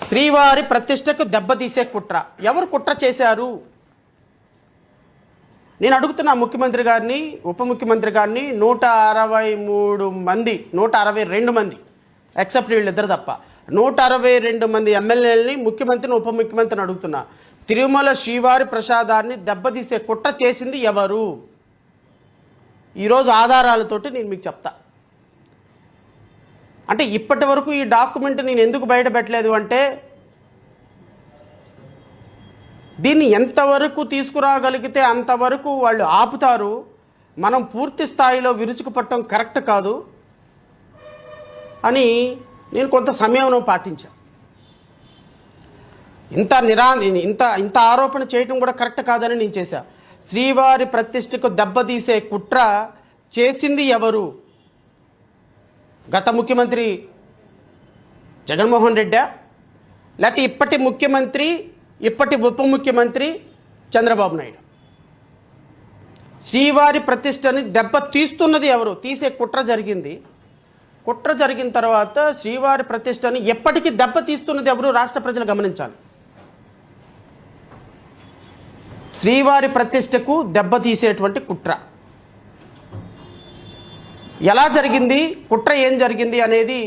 శ్రీవారి ప్రతిష్టకు దెబ్బతీసే కుట్ర. ఎవరు కుట్ర చేశారు? నేను అడుగుతున్నా ముఖ్యమంత్రి గారిని, ఉప ముఖ్యమంత్రి గారిని. 163 మంది, 162 మంది, ఎక్సెప్ట్ వీళ్ళిద్దరు తప్ప 162 మంది ఎమ్మెల్యేలని ముఖ్యమంత్రిని, ఉప ముఖ్యమంత్రిని అడుగుతున్నా. తిరుమల శ్రీవారి ప్రసాదాన్ని దెబ్బతీసే కుట్ర చేసింది ఎవరు? ఈరోజు ఆధారాలతోటి నేను మీకు చెప్తా. అంటే ఇప్పటి వరకు ఈ డాక్యుమెంట్ నేను ఎందుకు బయట పెట్టలేదు అంటే, దీన్ని ఎంతవరకు తీసుకురాగలిగితే అంతవరకు వాళ్ళు ఆపుతారు. మనం పూర్తి స్థాయిలో విరుచుకుపట్టడం కరెక్ట్ కాదు అని నేను కొంత సమయం పాటించాను. ఇంత ఆరోపణ చేయటం కూడా కరెక్ట్ కాదని నేను చేశా. శ్రీవారి ప్రతిష్టకు దెబ్బతీసే కుట్ర చేసింది ఎవరు? గత ముఖ్యమంత్రి జగన్మోహన్ రెడ్డా, లేకపోతే ఇప్పటి ముఖ్యమంత్రి, ఇప్పటి ఉప ముఖ్యమంత్రి చంద్రబాబు నాయుడు? శ్రీవారి ప్రతిష్టని దెబ్బ తీస్తున్నది ఎవరు? తీసే కుట్ర జరిగింది. కుట్ర జరిగిన తర్వాత శ్రీవారి ప్రతిష్టని ఎప్పటికీ దెబ్బ తీస్తున్నది ఎవరు? రాష్ట్ర ప్రజలు గమనించాలి. శ్రీవారి ప్రతిష్టకు దెబ్బతీసేటువంటి కుట్ర ఎలా జరిగింది, కుట్ర ఏం జరిగింది అనేది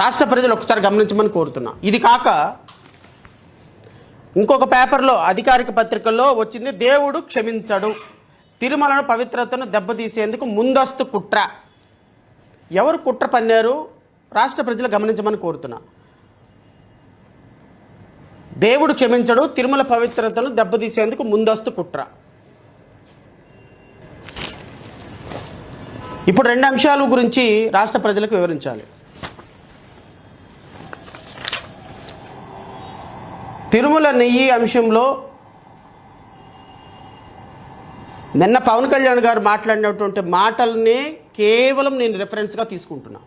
రాష్ట్ర ప్రజలు ఒకసారి గమనించమని కోరుతున్నా. ఇది కాక ఇంకొక పేపర్లో, అధికారిక పత్రికల్లో వచ్చింది, దేవుడు క్షమించడు, తిరుమలను పవిత్రతను దెబ్బతీసేందుకు ముందస్తు కుట్ర. ఎవరు కుట్ర పన్నారు? రాష్ట్ర ప్రజలు గమనించమని కోరుతున్నా. దేవుడు క్షమించడు, తిరుమల పవిత్రతను దెబ్బతీసేందుకు ముందస్తు కుట్ర. ఇప్పుడు 2 అంశాల గురించి రాష్ట్ర ప్రజలకు వివరించాలి. తిరుమల నెయ్యి అంశంలో నిన్న పవన్ కళ్యాణ్ గారు మాట్లాడినటువంటి మాటల్ని కేవలం నేను రెఫరెన్స్గా తీసుకుంటున్నా.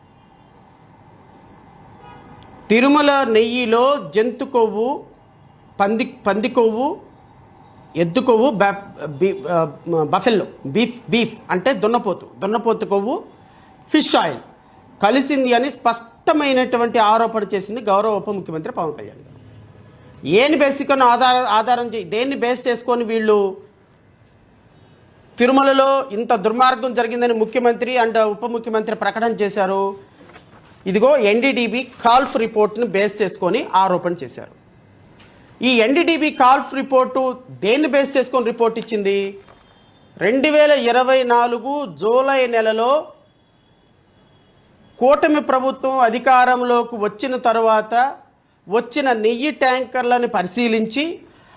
తిరుమల నెయ్యిలో జంతు కొవ్వు, పంది కొవ్వు, ఎద్దు కొవ్వు, బఫెల్లో బీఫ్ అంటే దున్నపోతు కొవ్వు, ఫిష్ ఆయిల్ కలిసింది అని స్పష్టమైనటువంటి ఆరోపణ చేసింది గౌరవ ఉప ముఖ్యమంత్రి పవన్ కళ్యాణ్ గారు. ఏని బేసిక్ ఆధారం దేన్ని బేస్ చేసుకొని వీళ్ళు తిరుమలలో ఇంత దుర్మార్గం జరిగిందని ముఖ్యమంత్రి అండ్ ఉప ముఖ్యమంత్రి ప్రకటన చేశారు? ఇదిగో ఎన్డీడీబీ కాల్ఫ్ రిపోర్ట్ని బేస్ చేసుకొని ఆరోపణ చేశారు. ఈ ఎన్డీడీబీ కాల్ఫ్ రిపోర్టు దేన్ని బేస్ చేసుకొని రిపోర్ట్ ఇచ్చింది? 2024 జూలై నెలలో కూటమి ప్రభుత్వం అధికారంలోకి వచ్చిన తర్వాత వచ్చిన నెయ్యి ట్యాంకర్లను పరిశీలించి,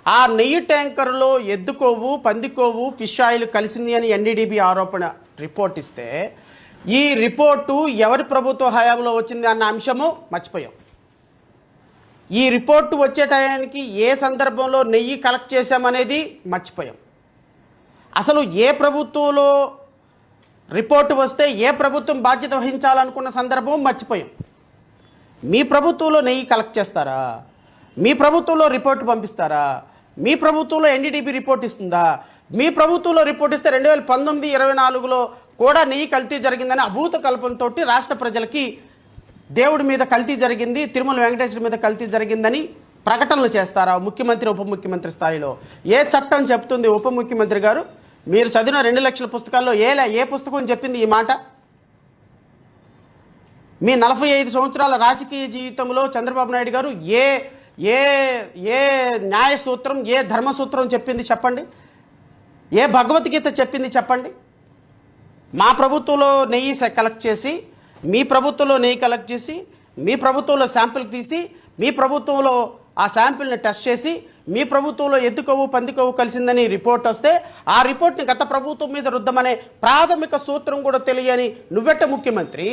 ఆ నెయ్యి ట్యాంకర్లో ఎద్దు కొవ్వు, పంది కొవ్వు, ఫిష్ ఆయిల్ కలిసింది అని ఎన్డీడీబీ ఆరోపణ రిపోర్ట్ ఇస్తే, ఈ రిపోర్టు ఎవరి ప్రభుత్వ హయాంలో వచ్చింది అన్న అంశము మర్చిపోయాం. ఈ రిపోర్టు వచ్చే టయానికి ఏ సందర్భంలో నెయ్యి కలెక్ట్ చేశామనేది మర్చిపోయాం. అసలు ఏ ప్రభుత్వంలో రిపోర్టు వస్తే ఏ ప్రభుత్వం బాధ్యత వహించాలనుకున్న సందర్భం మర్చిపోయాం. మీ ప్రభుత్వంలో నెయ్యి కలెక్ట్ చేస్తారా? మీ ప్రభుత్వంలో రిపోర్టు పంపిస్తారా? మీ ప్రభుత్వంలో ఎన్డీడీబీ రిపోర్ట్ ఇస్తుందా? మీ ప్రభుత్వంలో రిపోర్ట్ ఇస్తే 2019-24లో కూడా నెయ్యి కల్తీ జరిగిందని అభూత కల్పనతో రాష్ట్ర ప్రజలకి దేవుడి మీద కల్తీ జరిగింది, తిరుమల వెంకటేశ్వర మీద కల్తీ జరిగిందని ప్రకటనలు చేస్తారా ముఖ్యమంత్రి, ఉప ముఖ్యమంత్రి స్థాయిలో? ఏ చట్టం చెప్తుంది ఉప ముఖ్యమంత్రి గారు? మీరు చదివిన 2 లక్షల పుస్తకాల్లో ఏ పుస్తకం చెప్పింది ఈ మాట? మీ 45 సంవత్సరాల రాజకీయ జీవితంలో చంద్రబాబు నాయుడు గారు ఏ ఏ ఏ న్యాయ సూత్రం, ఏ ధర్మసూత్రం చెప్పింది చెప్పండి? ఏ భగవద్గీత చెప్పింది చెప్పండి? మా ప్రభుత్వంలో నెయ్యి కలెక్ట్ చేసి, మీ ప్రభుత్వంలో నెయ్యి కలెక్ట్ చేసి, మీ ప్రభుత్వంలో శాంపిల్ తీసి, మీ ప్రభుత్వంలో ఆ శాంపిల్ని టెస్ట్ చేసి, మీ ప్రభుత్వంలో ఎద్దు కొవ్వు, పంది కొవ్వు కలిసిందని రిపోర్ట్ వస్తే, ఆ రిపోర్ట్ని గత ప్రభుత్వం మీద రుద్దమనే ప్రాథమిక సూత్రం కూడా తెలియని నువ్వెట్ట ముఖ్యమంత్రి?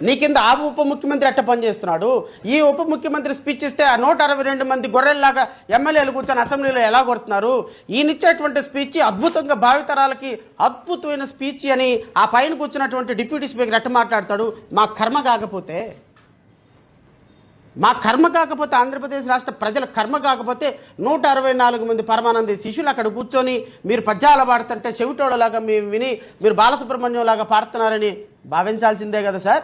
నీ కింద ఆ ఉప ముఖ్యమంత్రి ఎట్ట పనిచేస్తున్నాడు? ఈ ఉప ముఖ్యమంత్రి స్పీచ్ ఇస్తే ఆ 162 మంది గొర్రెల్లాగా ఎమ్మెల్యేలు కూర్చొని అసెంబ్లీలో ఎలా కొడుతున్నారు? ఈయనిచ్చేటువంటి స్పీచ్ అద్భుతంగా భావితరాలకి అద్భుతమైన స్పీచ్ అని ఆ పైన కూర్చున్నటువంటి డిప్యూటీ స్పీకర్ ఎట్ట మాట్లాడతాడు? మా కర్మ కాకపోతే, మా కర్మ కాకపోతే, ఆంధ్రప్రదేశ్ రాష్ట్ర ప్రజల కర్మ కాకపోతే 164 మంది పరమానంద శిష్యులు అక్కడ కూర్చొని మీరు పద్యాలు పాడుతుంటే చెవిటోళ్ళలాగా మేము విని మీరు బాలసుబ్రహ్మణ్యం లాగా పాడుతున్నారని భావించాల్సిందే కదా సార్.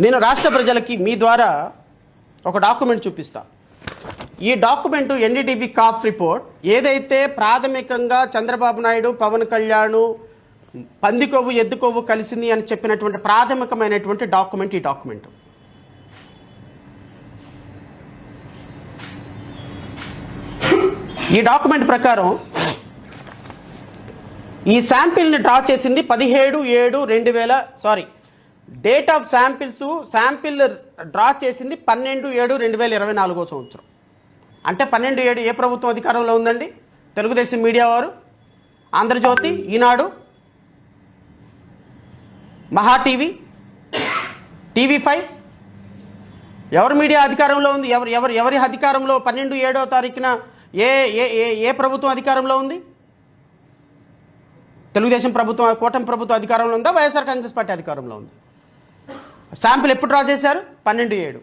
నేను రాష్ట్ర ప్రజలకి మీ ద్వారా ఒక డాక్యుమెంట్ చూపిస్తా. ఈ డాక్యుమెంట్ ఎన్డీటీవీ కాఫ్ రిపోర్ట్ ఏదైతే ప్రాథమికంగా చంద్రబాబు నాయుడు, పవన్ కళ్యాణ్ పందికొవ్వు ఎద్దుకొవ్వు కలిసింది అని చెప్పినటువంటి ప్రాథమికమైనటువంటి డాక్యుమెంట్ ఈ డాక్యుమెంట్. ఈ డాక్యుమెంట్ ప్రకారం ఈ శాంపిల్ని డ్రా చేసింది 17/7/2000 డేట్ ఆఫ్ శాంపిల్ డ్రా చేసింది 12/7/2024 సంవత్సరం. అంటే 12/7 ఏ ప్రభుత్వం అధికారంలో ఉందండి? తెలుగుదేశం మీడియా వారు, ఆంధ్రజ్యోతి, ఈనాడు, మహా టీవీ, TV5. ఎవరి మీడియా అధికారంలో ఉంది? ఎవరి అధికారంలో 12/7వ తారీఖున ఏ ప్రభుత్వం అధికారంలో ఉంది? తెలుగుదేశం ప్రభుత్వం, కూటమి ప్రభుత్వం అధికారంలో ఉందా? వైఎస్ఆర్ కాంగ్రెస్ పార్టీ అధికారంలో ఉంది. శాంపిల్ ఎప్పుడు డ్రా చేశారు? 12/7.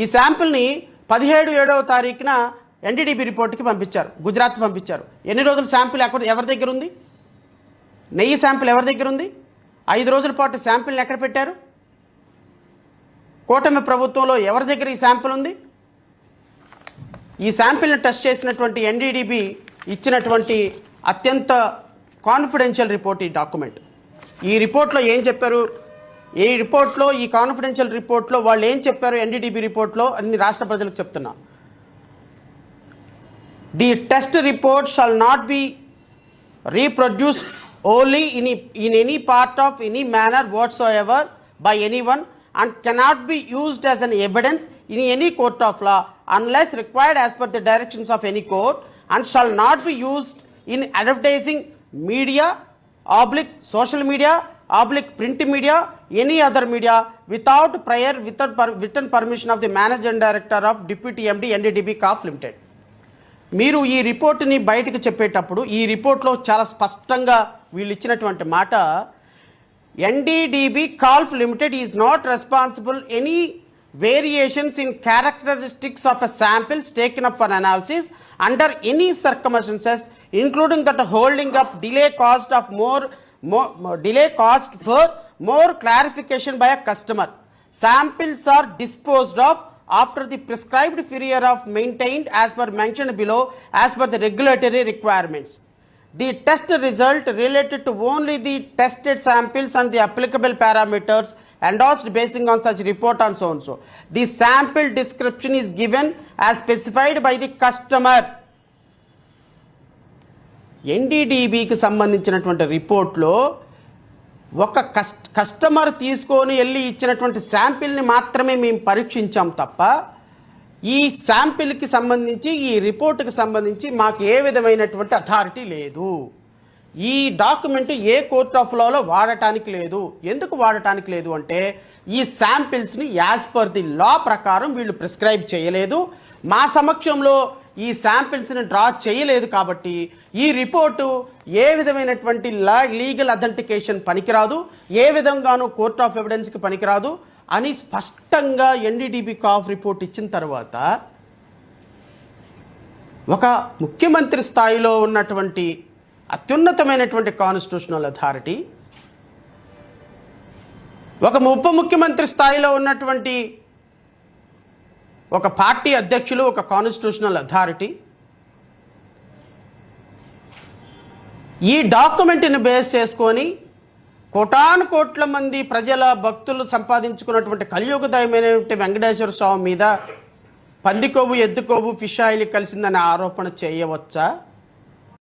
ఈ శాంపిల్ని 17/7వ తారీఖున ఎన్డీటీవీ రిపోర్ట్కి పంపించారు, గుజరాత్ పంపించారు. ఎన్ని రోజులు శాంపిల్ ఎవరి దగ్గర ఉంది? నెయ్యి శాంపిల్ ఎవరి దగ్గర ఉంది? 5 రోజుల పాటు శాంపిల్ని ఎక్కడ పెట్టారు? కూటమి ప్రభుత్వంలో ఎవరి దగ్గర ఈ శాంపిల్ ఉంది? ఈ శాంపిల్ని టెస్ట్ చేసినటువంటి ఎన్డీటీవీ ఇచ్చినటువంటి అత్యంత కాన్ఫిడెన్షియల్ రిపోర్ట్ ఈ డాక్యుమెంట్. ఈ రిపోర్ట్లో ఏం చెప్పారు? ఈ కాన్ఫిడెన్షియల్ రిపోర్ట్లో వాళ్ళు ఏం చెప్పారు? ఎన్డీటీవీ రిపోర్ట్లో అన్ని రాష్ట్ర ప్రజలకు చెప్తున్నా. The test report shall not be reproduced only in any part of any manner whatsoever by anyone and cannot be used as an evidence in any court of law unless required as per the directions of any court, and shall not be used in advertising media, social media, print media, any other media without prior written permission of the managing director of Deputy MD NDTV CAF Limited. మీరు ఈ రిపోర్ట్ని బయటకు చెప్పేటప్పుడు ఈ రిపోర్ట్లో చాలా స్పష్టంగా వీళ్ళు ఇచ్చినటువంటి మాట, NDTV CAF Limited is not responsible any variations in characteristics of a samples taken up for analysis under any circumstances, including that holding up delay cost for more clarification by a customer. Samples are disposed of after the prescribed period of maintained as per mentioned below as per the regulatory requirements. The test result related to only the tested samples and the applicable parameters endorsed basing on such report and so on. So the sample description is given as specified by the customer. ఎన్డీటీవీకి సంబంధించినటువంటి రిపోర్ట్లో ఒక customer తీసుకొని వెళ్ళి ఇచ్చినటువంటి శాంపిల్ని మాత్రమే మేము పరీక్షించాం తప్ప ఈ శాంపిల్కి సంబంధించి, ఈ రిపోర్ట్కి సంబంధించి మాకు ఏ విధమైనటువంటి అథారిటీ లేదు. ఈ డాక్యుమెంట్ ఏ కోర్ట్ ఆఫ్ లాలో వాడటానికి లేదు. ఎందుకు వాడటానికి లేదు అంటే ఈ శాంపిల్స్ని యాజ్ పర్ ది లా ప్రకారం వీళ్ళు ప్రిస్క్రైబ్ చేయలేదు. మా సమక్షంలో ఈ శాంపిల్స్ని డ్రా చేయలేదు కాబట్టి ఈ రిపోర్టు ఏ విధమైనటువంటి లీగల్ అథెంటికేషన్ పనికిరాదు, ఏ విధంగానూ కోర్ట్ ఆఫ్ ఎవిడెన్స్కి పనికిరాదు అని స్పష్టంగా ఎన్డీటీవీ కాఫ్ రిపోర్ట్ ఇచ్చిన తర్వాత ఒక ముఖ్యమంత్రి స్థాయిలో ఉన్నటువంటి అత్యున్నతమైనటువంటి కాన్స్టిట్యూషనల్ అథారిటీ, ఒక ఉప ముఖ్యమంత్రి స్థాయిలో ఉన్నటువంటి ఒక పార్టీ అధ్యక్షులు, ఒక కాన్స్టిట్యూషనల్ అథారిటీ ఈ డాక్యుమెంట్ని బేస్ చేసుకొని కోటాను కోట్ల మంది ప్రజల భక్తులు సంపాదించుకున్నటువంటి కలియుగదయమైనటువంటి వెంకటేశ్వర స్వామి మీద పందికొవ్వు ఎద్దుకొవ్వు ఫిష్ ఆయిల్ కలిసిందనే ఆరోపణ చేయవచ్చా?